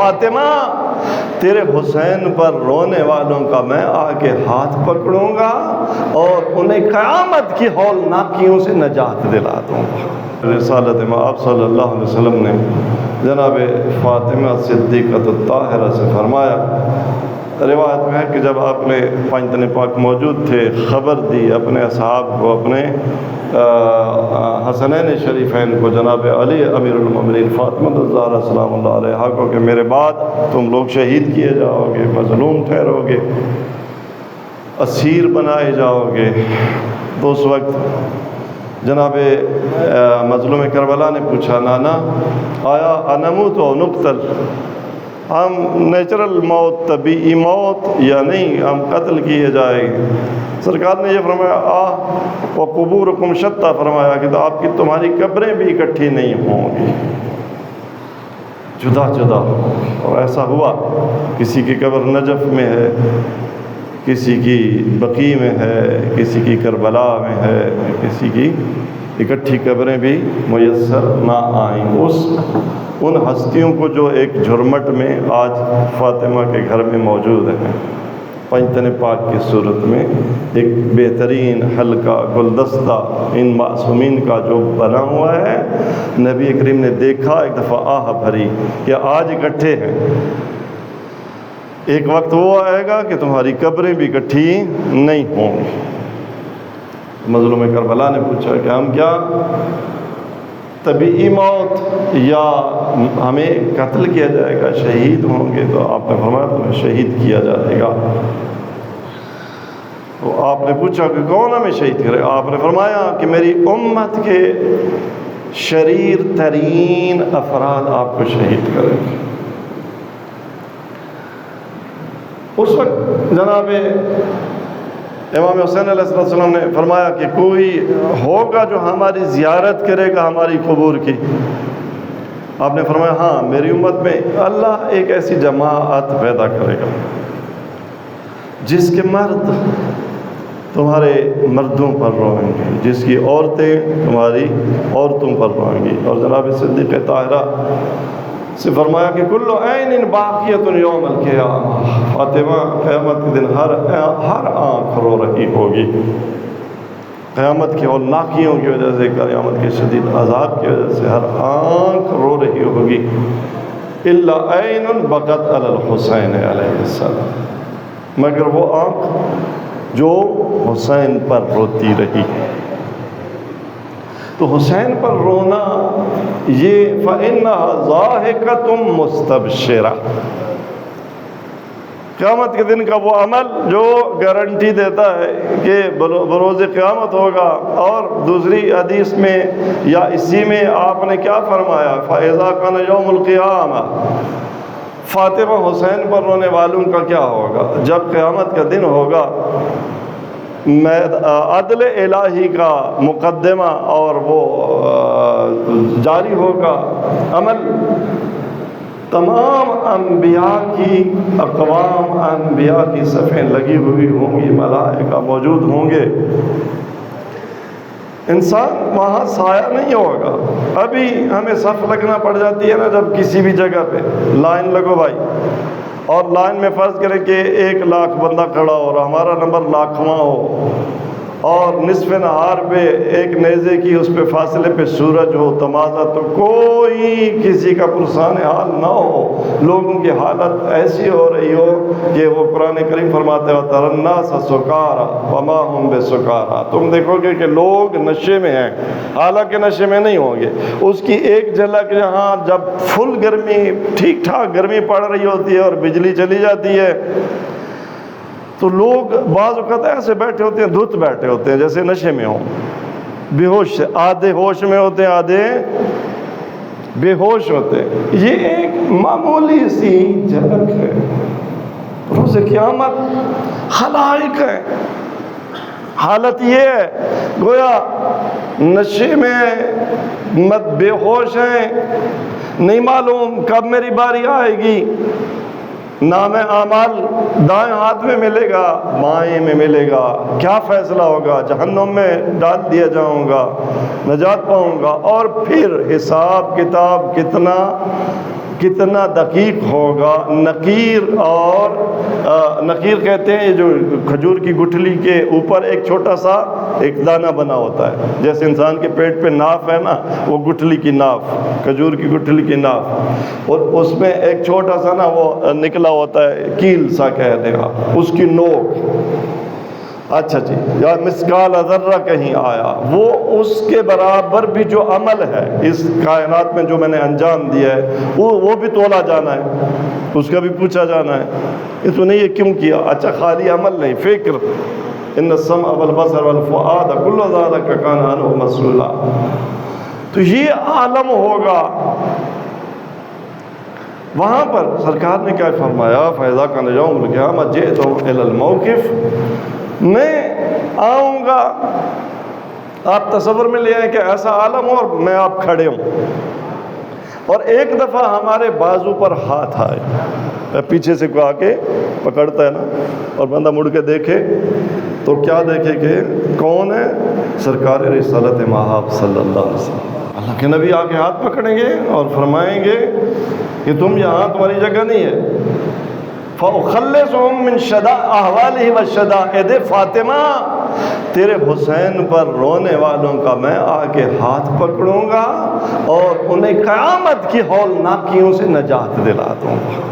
فاطمہ تیرے حسین پر رونے والوں کا میں آ کے ہاتھ پکڑوں گا اور انہیں قیامت کی ہولناکیوں سے نجات دلا دوں گا۔ رسالت میں آپ صلی اللہ علیہ وسلم نے جناب فاطمہ صدیقۃ الطاہرہ سے فرمایا، روایت میں ہے کہ جب آپ نے پانچ پاک موجود تھے، خبر دی اپنے اصحاب کو، اپنے حسنین شریفین کو، جناب علی امیر المومنین فاطمہ الزہرا سلام اللہ علیہا کو، کہ میرے بعد تم لوگ شہید کیے جاؤ گے، مظلوم ٹھہرو گے، اسیر بنائے جاؤ گے، تو اس وقت جناب مظلوم کربلا نے پوچھا، نانا آیا انموت و نقتل، ہم نیچرل موت، طبیعی موت یا نہیں، ہم قتل کیے جائیں گے؟ سرکار نے یہ فرمایا و قبورکم شتیٰ، فرمایا کہ تو آپ کی تمہاری قبریں بھی اکٹھی نہیں ہوں گی، جدا جدا ہوں گی۔ اور ایسا ہوا، کسی کی قبر نجف میں ہے، کسی کی بقیع میں ہے، کسی کی کربلا میں ہے، کسی کی اکٹھی قبریں بھی میسر نہ آئیں۔ ان ہستیوں کو جو ایک جھرمٹ میں آج فاطمہ کے گھر میں موجود ہیں، پنجتن پاک کی صورت میں ایک بہترین حلقہ گلدستہ ان معصومین کا جو بنا ہوا ہے، نبی کریم نے دیکھا، ایک دفعہ آہ بھری کہ آج اکٹھے ہیں، ایک وقت وہ آئے گا کہ تمہاری قبریں بھی اکٹھی نہیں ہوں گی۔ مظلوم کربلا نے پوچھا کہ ہم کیا طبیعی موت یا ہمیں قتل کیا جائے گا، شہید ہوں گے؟ تو آپ نے فرمایا تمہیں شہید کیا جائے گا۔ تو آپ نے پوچھا کہ کون ہمیں شہید کرے؟ آپ نے فرمایا کہ میری امت کے شریر ترین افراد آپ کو شہید کریں گے۔ اس وقت جناب امام حسین علیہ السلام نے فرمایا کہ کوئی ہوگا جو ہماری زیارت کرے گا ہماری قبور کی؟ آپ نے فرمایا ہاں، میری امت میں اللہ ایک ایسی جماعت پیدا کرے گا جس کے مرد تمہارے مردوں پر روئیں گے، جس کی عورتیں تمہاری عورتوں پر روئیں گی۔ اور جناب صدیقہ طاہرہ سے فرمایا کہ کل عین باقیۃ یوم القیامہ، فاطمہ قیامت کے دن ہر آنکھ رو رہی ہوگی، قیامت کی ہولناکیوں کی وجہ سے، قیامت کے شدید عذاب کی وجہ سے ہر آنکھ رو رہی ہوگی، الا عین بکت علی الحسین علیہ السلام، مگر وہ آنکھ جو حسین پر روتی رہی۔ تو حسین پر رونا یہ فَإِنَّهَا ضَاحِكَةٌ مُسْتَبْشِرَةٌ، قیامت کے دن کا وہ عمل جو گارنٹی دیتا ہے کہ بروز قیامت ہوگا۔ اور دوسری حدیث میں یا اسی میں آپ نے کیا فرمایا، فَإِذَا كَانَ يَوْمُ الْقِيَامَةِ، فاطمہ حسین پر رونے والوں کا کیا ہوگا؟ جب قیامت کا دن ہوگا، عدل الہی کا مقدمہ اور وہ جاری ہوگا، عمل تمام انبیاء کی اقوام، انبیاء کی صفیں لگی ہوئی ہوں گی، ملائکہ موجود ہوں گے، انسان وہاں سایہ نہیں ہوگا۔ ابھی ہمیں صف لگنا پڑ جاتی ہے نا، جب کسی بھی جگہ پہ لائن لگو بھائی، اور لائن میں فرض کریں کہ 1,00,000 بندہ کھڑا ہو اور ہمارا نمبر 1,00,000واں ہو، اور نصف نہار پہ ایک نیزے کی اس پہ فاصلے پہ سورج ہو تمازا، تو کوئی کسی کا پرسان حال نہ ہو، لوگوں کی حالت ایسی ہو رہی ہو کہ وہ قرآن کریم فرماتے ہیں وَتَرَى النَّاسَ سُكَارَىٰ وَمَا هُمْ بِسُكَارَىٰ، تم دیکھو گے کہ لوگ نشے میں ہیں، حالانکہ نشے میں نہیں ہوں گے۔ اس کی ایک جھلک جہاں جب فل گرمی، ٹھیک ٹھاک گرمی پڑ رہی ہوتی ہے اور بجلی چلی جاتی ہے، تو لوگ بعض اوقات ایسے بیٹھے ہوتے ہیں، دھت بیٹھے ہوتے ہیں جیسے نشے میں ہوں، بے ہوش سے، آدھے ہوش میں ہوتے ہیں، آدھے بے ہوش ہوتے ہیں۔ یہ ایک معمولی سی جھلک ہے، روز قیامت خلائق ہے۔ حالت یہ ہے گویا نشے میں مت بے ہوش ہیں، نہیں معلوم کب میری باری آئے گی، نام اعمال دائیں ہاتھ میں ملے گا، بائیں میں ملے گا، کیا فیصلہ ہوگا، جہنم میں ڈال دیا جاؤں گا، نجات پاؤں گا، اور پھر حساب کتاب کتنا کتنا دقیق ہوگا. نقیر اور نقیر کہتے ہیں یہ جو کھجور کی گٹھلی کے اوپر ایک چھوٹا سا ایک دانہ بنا ہوتا ہے، جیسے انسان کے پیٹ پہ ناف ہے نا، وہ گٹھلی کی ناف، کھجور کی گٹھلی کی ناف، اور اس میں ایک چھوٹا سا نا وہ نکلا ہوتا ہے کیل سا کہہ دے گا، اس کی نوک. اچھا جی، یا مسکال ذرہ کہیں آیا، وہ اس کے برابر بھی جو عمل ہے اس کائنات میں جو میں نے انجام دیا ہے وہ بھی تولا جانا ہے، اس کا بھی پوچھا جانا ہے. یہ تو نہیں یہ کیوں کیا؟ اچھا خالی عمل نہیں، فکر. ان السمع والبصر والفؤاد کل ذلک کان عنہ مسئولا. تو یہ عالم ہوگا. وہاں پر سرکار نے کیا فرمایا؟ فَإِذَا كَانَ يَوْمُ الْقِيَامَةِ جِئْتُ إِلَى الْمَوْقِفِ، میں آؤں گا. آپ تصور میں لے آئیں کہ ایسا عالم ہو اور میں آپ کھڑے ہوں، اور ایک دفعہ ہمارے بازو پر ہاتھ آئے، پیچھے سے کوئی آ کے پکڑتا ہے نا، اور بندہ مڑ کے دیکھے تو کیا دیکھے کہ کون ہے؟ سرکار رسالت مآب صلی اللہ علیہ وسلم. اللہ کے نبی آ کے ہاتھ پکڑیں گے اور فرمائیں گے کہ تم یہاں، تمہاری جگہ نہیں ہے. فَأُخَلِّصُهُم مِّن أَحْوَالِهِ وَالشَّدَائِدِ فاطمہ، تیرے حسین پر رونے والوں کا میں آ کے ہاتھ پکڑوں گا اور انہیں قیامت کی ہولناکیوں سے نجات دلا دوں گا.